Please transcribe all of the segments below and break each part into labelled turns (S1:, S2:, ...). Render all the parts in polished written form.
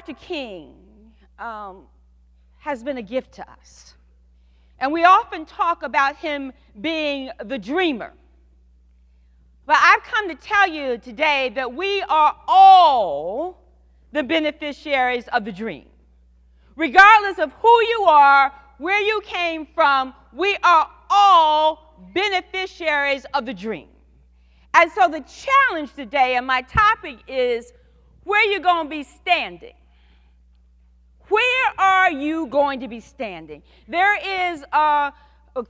S1: Dr. King has been a gift to us. And we often talk about him being the dreamer. But I've come to tell you today that we are all the beneficiaries of the dream. Regardless of who you are, where you came from, we are all beneficiaries of the dream. And so the challenge today, and my topic is, where you going to be standing? Where are you going to be standing? There is a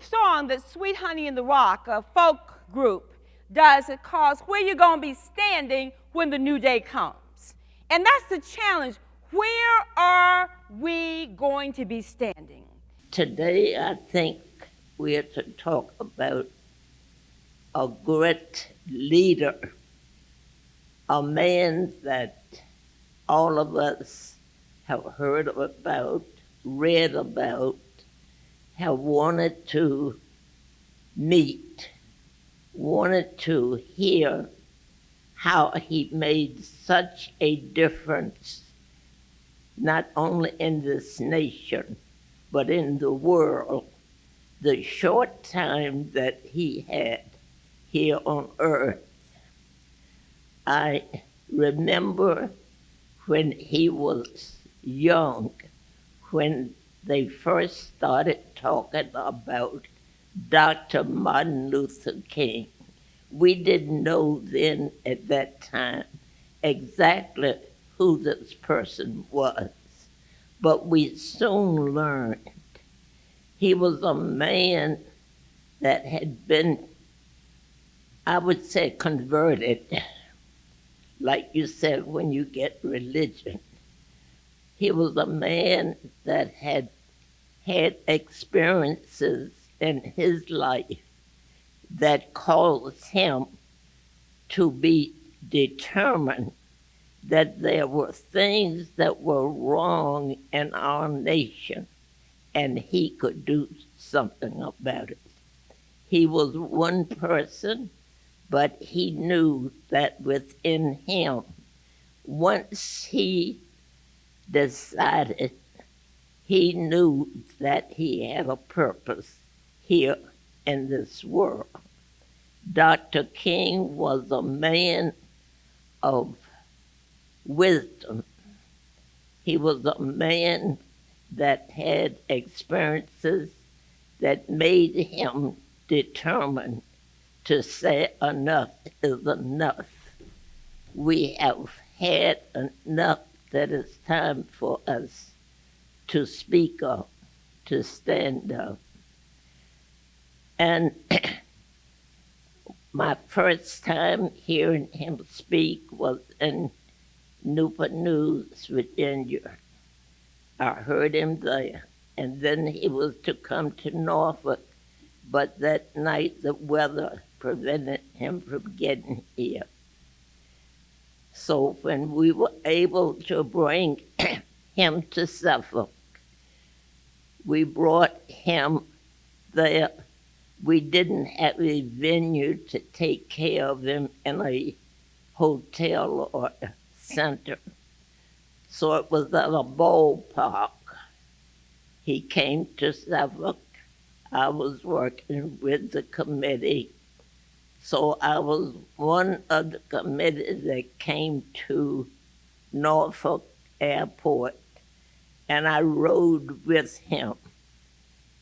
S1: song that Sweet Honey in the Rock, a folk group, does. It calls Where You Going to Be Standing When the New Day Comes. And that's the challenge. Where are we going to be standing?
S2: Today, I think we are to talk about a great leader, a man that all of us have heard about, read about, have wanted to meet, wanted to hear how he made such a difference, not only in this nation, but in the world. The short time that he had here on earth. I remember when he was young, when they first started talking about Dr. Martin Luther King. We didn't know then at that time exactly who this person was, but we soon learned. He was a man that had been, I would say, converted, like you said, when you get religion. He was a man that had experiences in his life that caused him to be determined that there were things that were wrong in our nation, and he could do something about it. He was one person, but he knew that within him, once he decided, he knew that he had a purpose here in this world. Dr. King was a man of wisdom. He was a man that had experiences that made him determined to say enough is enough. We have had enough that it's time for us to speak up, to stand up. And my first time hearing him speak was in Newport News, Virginia. I heard him there, and then he was to come to Norfolk, but that night the weather prevented him from getting here. So when we were able to bring him to Suffolk, we brought him there. We didn't have a venue to take care of him in a hotel or a center. So it was at a ballpark. He came to Suffolk. I was working with the committee. So I was one of the committee that came to Norfolk Airport, and I rode with him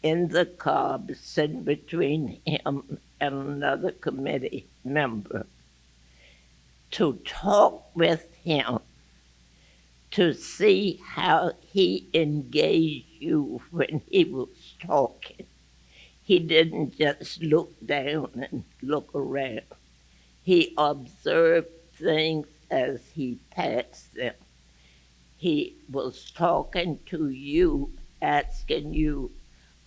S2: in the car, sitting between him and another committee member, to talk with him, to see how he engaged you when he was talking. He didn't just look down and look around. He observed things as he passed them. He was talking to you, asking you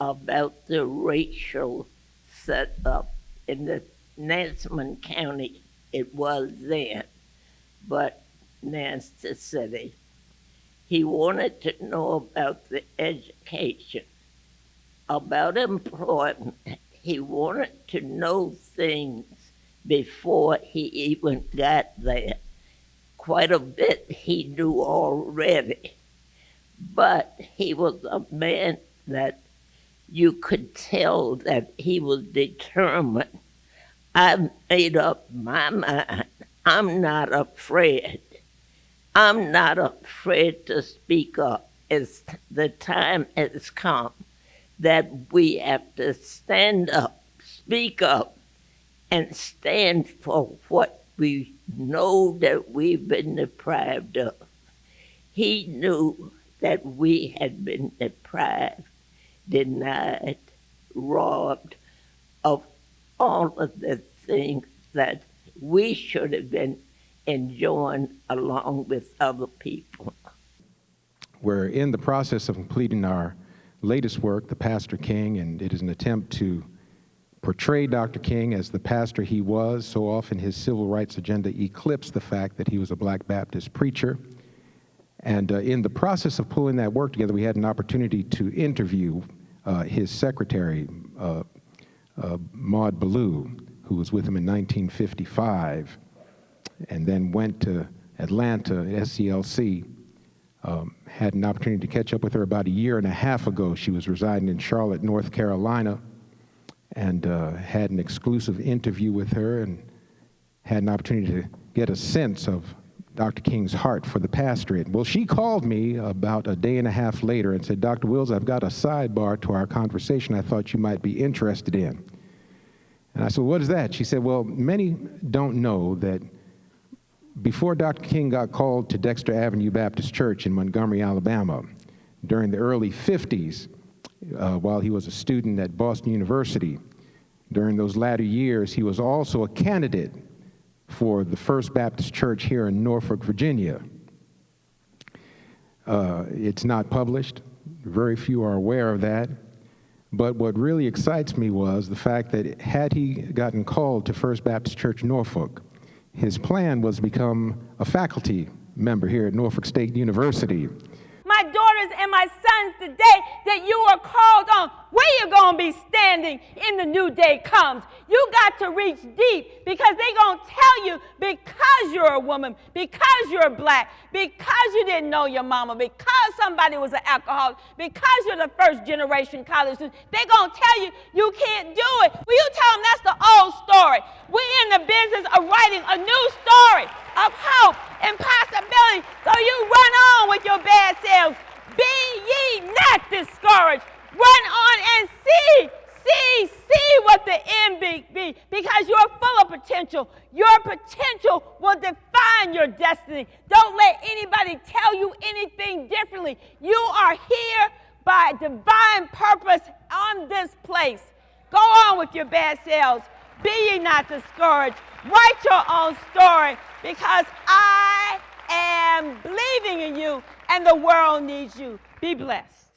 S2: about the racial setup in the Nansemond County. It was then, but Nancy City. He wanted to know about the education, about employment. He wanted to know things before he even got there. Quite a bit he knew already. but he was a man that you could tell that he was determined. I made up my mind. I'm not afraid. I'm not afraid to speak up. It's the time has come that we have to stand up, speak up, and stand for what we know that we've been deprived of. He knew that we had been deprived, denied, robbed of all of the things that we should have been enjoying along with other people.
S3: We're in the process of completing our latest work, The Pastor King, and it is an attempt to portray Dr. King as the pastor he was. So often his civil rights agenda eclipsed the fact that he was a Black Baptist preacher. And in the process of pulling that work together, we had an opportunity to interview his secretary, Maud Ballou, who was with him in 1955, and then went to Atlanta, SCLC. Had an opportunity to catch up with her about a year and a half ago. She was residing in Charlotte, North Carolina, and had an exclusive interview with her and had an opportunity to get a sense of Dr. King's heart for the pastorate. Well, she called me about a day and a half later and said, Dr. Wills, I've got a sidebar to our conversation I thought you might be interested in. And I said, what is that? She said, well, many don't know that before Dr. King got called to Dexter Avenue Baptist Church in Montgomery, Alabama, during the early 50s, while he was a student at Boston University, during those latter years, he was also a candidate for the First Baptist Church here in Norfolk, Virginia. It's not published. Very few are aware of that. But what really excites me was the fact that had he gotten called to First Baptist Church Norfolk, his plan was to become a faculty member here at Norfolk State University.
S1: My daughters and my sons, today that you are called on, where you going to be standing in the new day comes. You got to reach deep, because they're going to tell you, because you're a woman, because you're black, because you didn't know your mama, because somebody was an alcoholic, because you're the first generation college student, they're going to tell you you can't do it. Well, you tell them that's the old story. We're in the business of writing a new story of hope and possibility. So you run on with your bad selves. Be ye not discouraged. Run on and see what the end be, because you're full of potential. Your potential will define your destiny. Don't let anybody tell you anything differently. You are here by divine purpose on this place. Go on with your bad selves. Be ye not discouraged. Write your own story, because I am believing in you and the world needs you. Be blessed.